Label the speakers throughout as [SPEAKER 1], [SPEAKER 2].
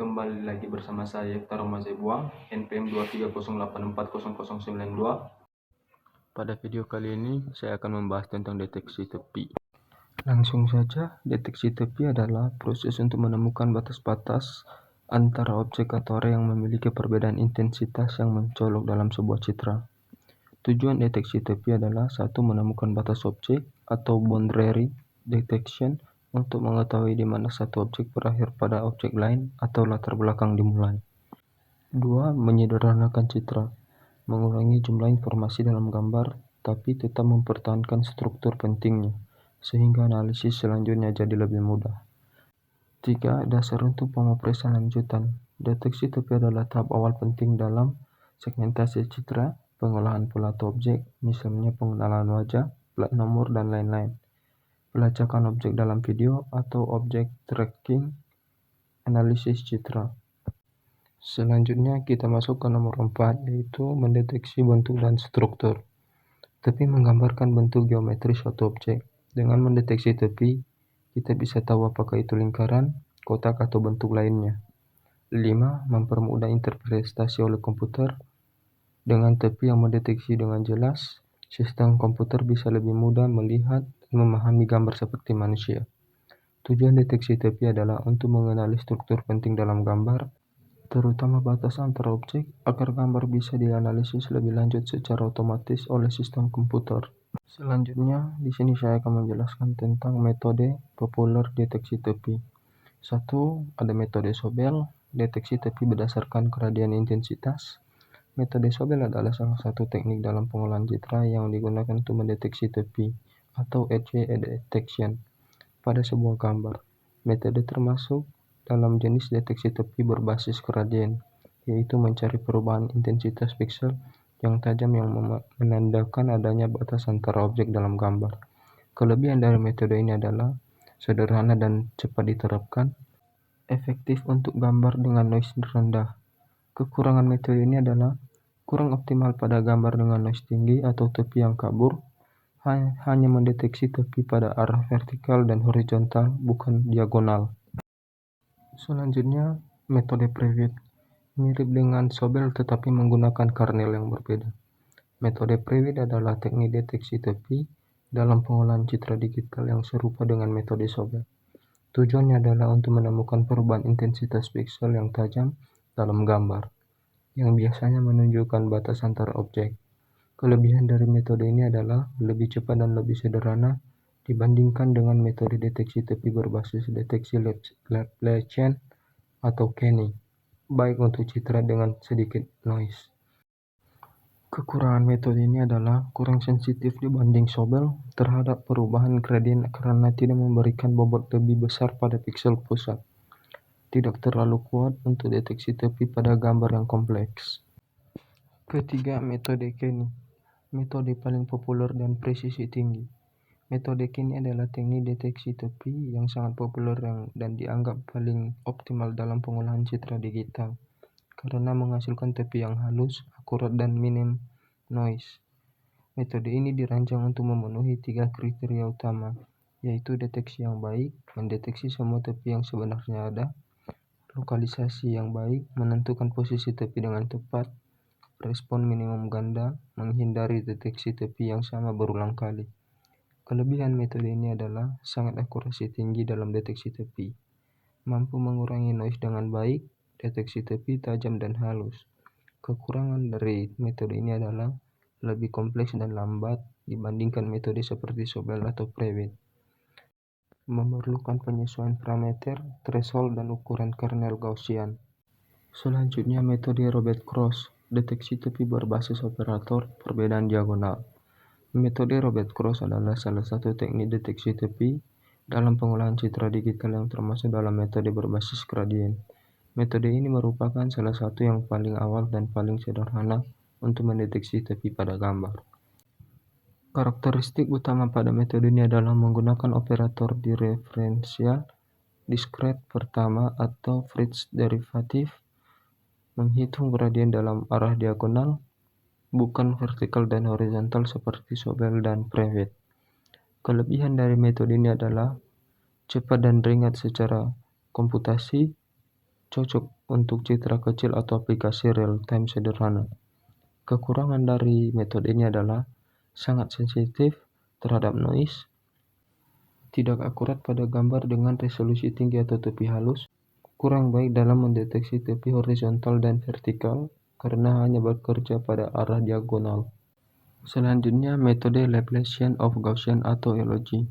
[SPEAKER 1] Kembali lagi bersama saya Taro Mazebuang, NPM 230840092. Pada video kali ini saya akan membahas tentang deteksi tepi. Langsung saja, deteksi tepi adalah proses untuk menemukan batas-batas antara objek atau area yang memiliki perbedaan intensitas yang mencolok dalam sebuah citra. Tujuan deteksi tepi adalah satu, menemukan batas objek atau boundary detection untuk mengetahui di mana satu objek berakhir pada objek lain atau latar belakang dimulai. 2. Menyederhanakan citra, mengurangi jumlah informasi dalam gambar tapi tetap mempertahankan struktur pentingnya, sehingga analisis selanjutnya jadi lebih mudah. 3. Dasar untuk pengoperasian lanjutan. Deteksi tepi adalah tahap awal penting dalam segmentasi citra, pengolahan pola atau objek, misalnya pengenalan wajah, plat nomor, dan lain-lain. Pelacakan objek dalam video atau objek tracking, analisis citra. Selanjutnya kita masuk ke nomor 4, yaitu mendeteksi bentuk dan struktur. Tepi menggambarkan bentuk geometris suatu objek. Dengan mendeteksi tepi, kita bisa tahu apakah itu lingkaran, kotak, atau bentuk lainnya. 5. Mempermudah interpretasi oleh komputer. Dengan tepi yang mendeteksi dengan jelas, sistem komputer bisa lebih mudah melihat dan memahami gambar seperti manusia. Tujuan deteksi tepi adalah untuk mengenali struktur penting dalam gambar, terutama batas antara objek, agar gambar bisa dianalisis lebih lanjut secara otomatis oleh sistem komputer. Selanjutnya, di sini saya akan menjelaskan tentang metode populer deteksi tepi. 1. Ada metode Sobel, deteksi tepi berdasarkan gradien intensitas. Metode Sobel adalah salah satu teknik dalam pengolahan citra yang digunakan untuk mendeteksi tepi atau edge detection pada sebuah gambar. Metode termasuk dalam jenis deteksi tepi berbasis gradien, yaitu mencari perubahan intensitas piksel yang tajam yang menandakan adanya batas antara objek dalam gambar. Kelebihan dari metode ini adalah sederhana dan cepat diterapkan, efektif untuk gambar dengan noise rendah. Kekurangan metode ini adalah kurang optimal pada gambar dengan noise tinggi atau tepi yang kabur, hanya mendeteksi tepi pada arah vertikal dan horizontal, bukan diagonal. Selanjutnya, metode Prewitt. Mirip dengan Sobel tetapi menggunakan kernel yang berbeda. Metode Prewitt adalah teknik deteksi tepi dalam pengolahan citra digital yang serupa dengan metode Sobel. Tujuannya adalah untuk menemukan perubahan intensitas piksel yang tajam dalam gambar, yang biasanya menunjukkan batas antara objek. Kelebihan dari metode ini adalah lebih cepat dan lebih sederhana dibandingkan dengan metode deteksi tepi berbasis deteksi Laplacian atau Kenny, baik untuk citra dengan sedikit noise. Kekurangan metode ini adalah kurang sensitif dibanding Sobel terhadap perubahan gradien karena tidak memberikan bobot lebih besar pada piksel pusat. Tidak terlalu kuat untuk deteksi tepi pada gambar yang kompleks. Ketiga, metode Kenny. Metode paling populer dan presisi tinggi. Metode Kenny adalah teknik deteksi tepi yang sangat populer dan dianggap paling optimal dalam pengolahan citra digital, karena menghasilkan tepi yang halus, akurat, dan minim noise. Metode ini dirancang untuk memenuhi 3 kriteria utama, yaitu deteksi yang baik, mendeteksi semua tepi yang sebenarnya ada, lokalisasi yang baik, menentukan posisi tepi dengan tepat, respon minimum ganda, menghindari deteksi tepi yang sama berulang kali. Kelebihan metode ini adalah sangat akurasi tinggi dalam deteksi tepi, mampu mengurangi noise dengan baik, deteksi tepi tajam dan halus. Kekurangan dari metode ini adalah lebih kompleks dan lambat dibandingkan metode seperti Sobel atau Prewitt. Memerlukan penyesuaian parameter, threshold, dan ukuran kernel Gaussian. Selanjutnya, metode Robert-Cross, deteksi tepi berbasis operator perbedaan diagonal. Metode Robert-Cross adalah salah satu teknik deteksi tepi dalam pengolahan citra digital yang termasuk dalam metode berbasis gradien. Metode ini merupakan salah satu yang paling awal dan paling sederhana untuk mendeteksi tepi pada gambar. Karakteristik utama pada metode ini adalah menggunakan operator diferensial diskret pertama atau Fritz derivatif, menghitung gradien dalam arah diagonal, bukan vertikal dan horizontal seperti Sobel dan Prewitt. Kelebihan dari metode ini adalah cepat dan ringan secara komputasi, cocok untuk citra kecil atau aplikasi real-time sederhana. Kekurangan dari metode ini adalah sangat sensitif terhadap noise, tidak akurat pada gambar dengan resolusi tinggi atau tepi halus, kurang baik dalam mendeteksi tepi horizontal dan vertikal karena hanya bekerja pada arah diagonal. Selanjutnya, metode Laplacian of Gaussian atau LOG.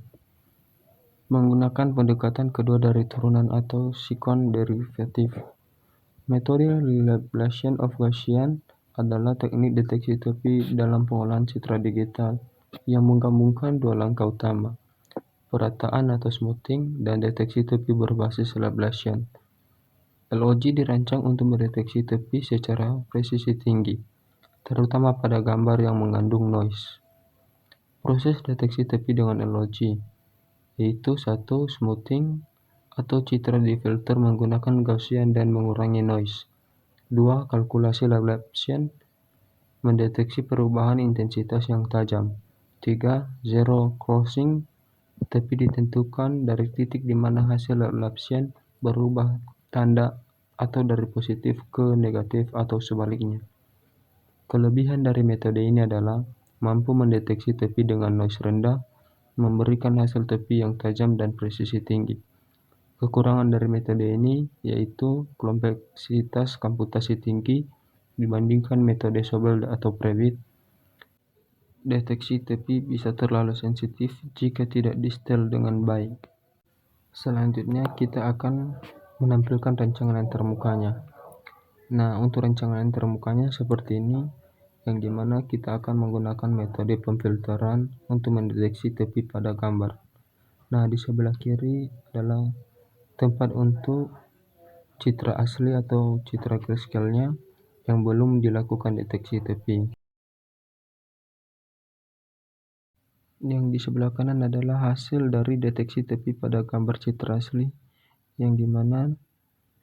[SPEAKER 1] Menggunakan pendekatan kedua dari turunan atau sikon derivatif. Metode Laplacian of Gaussian adalah teknik deteksi tepi dalam pengolahan citra digital yang menggabungkan dua langkah utama, perataan atau smoothing dan deteksi tepi berbasis Laplacian. LOG dirancang untuk mendeteksi tepi secara presisi tinggi, terutama pada gambar yang mengandung noise. Proses deteksi tepi dengan LOG yaitu 1. Smoothing atau citra difilter menggunakan Gaussian dan mengurangi noise. 2. Kalkulasi Laplacian mendeteksi perubahan intensitas yang tajam. 3. Zero crossing, tepi ditentukan dari titik di mana hasil Laplacian berubah tanda atau dari positif ke negatif atau sebaliknya. Kelebihan dari metode ini adalah mampu mendeteksi tepi dengan noise rendah, memberikan hasil tepi yang tajam dan presisi tinggi. Kekurangan dari metode ini yaitu kompleksitas komputasi tinggi dibandingkan metode Sobel atau Prewitt. Deteksi tepi bisa terlalu sensitif jika tidak di-setel dengan baik. Selanjutnya kita akan menampilkan rancangan antarmukanya. Nah, untuk rancangan antarmukanya seperti ini, yang dimana kita akan menggunakan metode pemfilteran untuk mendeteksi tepi pada gambar. Nah, di sebelah kiri adalah tempat untuk citra asli atau citra grayscale-nya yang belum dilakukan deteksi tepi. Yang di sebelah kanan adalah hasil dari deteksi tepi pada gambar citra asli, yang dimana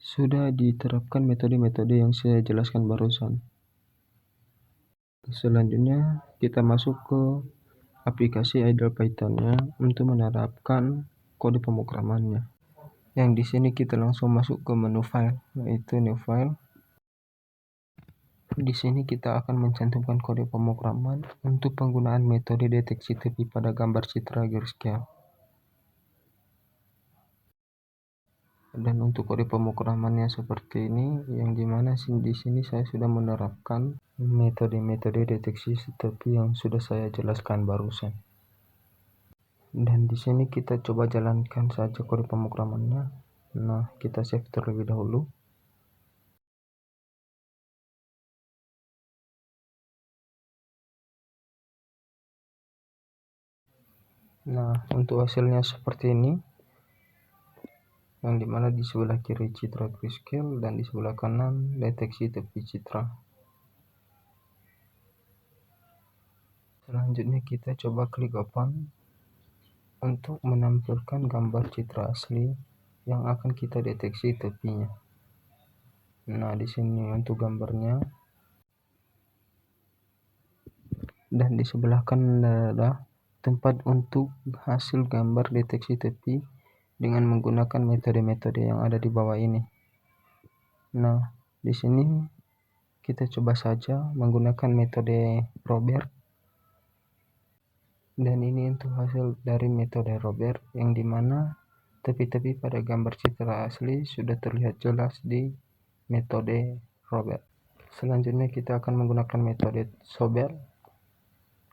[SPEAKER 1] sudah diterapkan metode-metode yang saya jelaskan barusan. Selanjutnya kita masuk ke aplikasi idle Python-nya untuk menerapkan kode pemrogramannya. Yang di sini kita langsung masuk ke menu file, yaitu new file. Di sini kita akan mencantumkan kode pemrograman untuk penggunaan metode deteksi tepi pada gambar citra grayscale. Dan untuk kode pemrogramannya seperti ini, yang dimana di sini saya sudah menerapkan metode-metode deteksi tepi yang sudah saya jelaskan barusan. Dan di sini kita coba jalankan saja kode pemrogramannya. Nah, kita save terlebih dahulu. Nah, untuk hasilnya seperti ini, yang dimana di sebelah kiri citra grayscale dan di sebelah kanan deteksi tepi citra. Selanjutnya kita coba klik open untuk menampilkan gambar citra asli yang akan kita deteksi tepinya. Nah, di sini untuk gambarnya, dan di sebelah kanan adalah tempat untuk hasil gambar deteksi tepi dengan menggunakan metode-metode yang ada di bawah ini. Nah, di sini kita coba saja menggunakan metode Robert. Dan ini untuk hasil dari metode Robert, yang dimana tepi-tepi pada gambar citra asli sudah terlihat jelas di metode Robert. Selanjutnya kita akan menggunakan metode Sobel.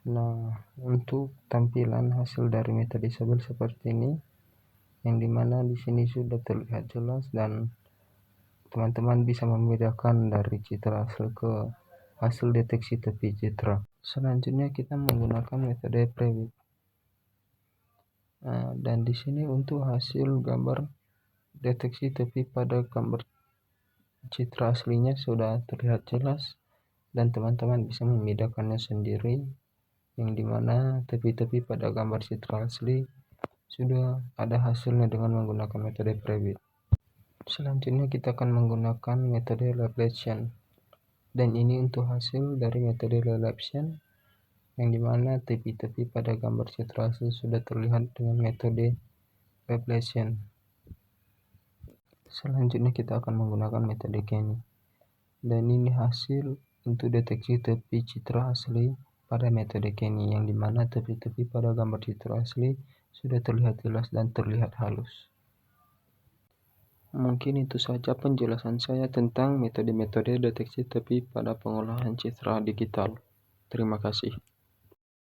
[SPEAKER 1] Nah, untuk tampilan hasil dari metode Sobel seperti ini, yang dimana di sini sudah terlihat jelas dan teman-teman bisa membedakan dari citra asli ke hasil deteksi tepi citra. Selanjutnya kita menggunakan metode Prewitt. Dan di sini untuk hasil gambar deteksi tepi pada gambar citra aslinya sudah terlihat jelas dan teman-teman bisa membedakannya sendiri, yang dimana tepi-tepi pada gambar citra asli sudah ada hasilnya dengan menggunakan metode Prewitt. Selanjutnya kita akan menggunakan metode Laplacian, dan ini untuk hasil dari metode Laplacian, yang dimana tepi-tepi pada gambar citra asli sudah terlihat dengan metode Laplacian. Selanjutnya kita akan menggunakan metode Canny. Dan ini hasil untuk deteksi tepi citra asli pada metode Canny, yang dimana tepi-tepi pada gambar citra asli sudah terlihat jelas dan terlihat halus. Mungkin itu saja penjelasan saya tentang metode-metode deteksi tepi pada pengolahan citra digital. Terima kasih.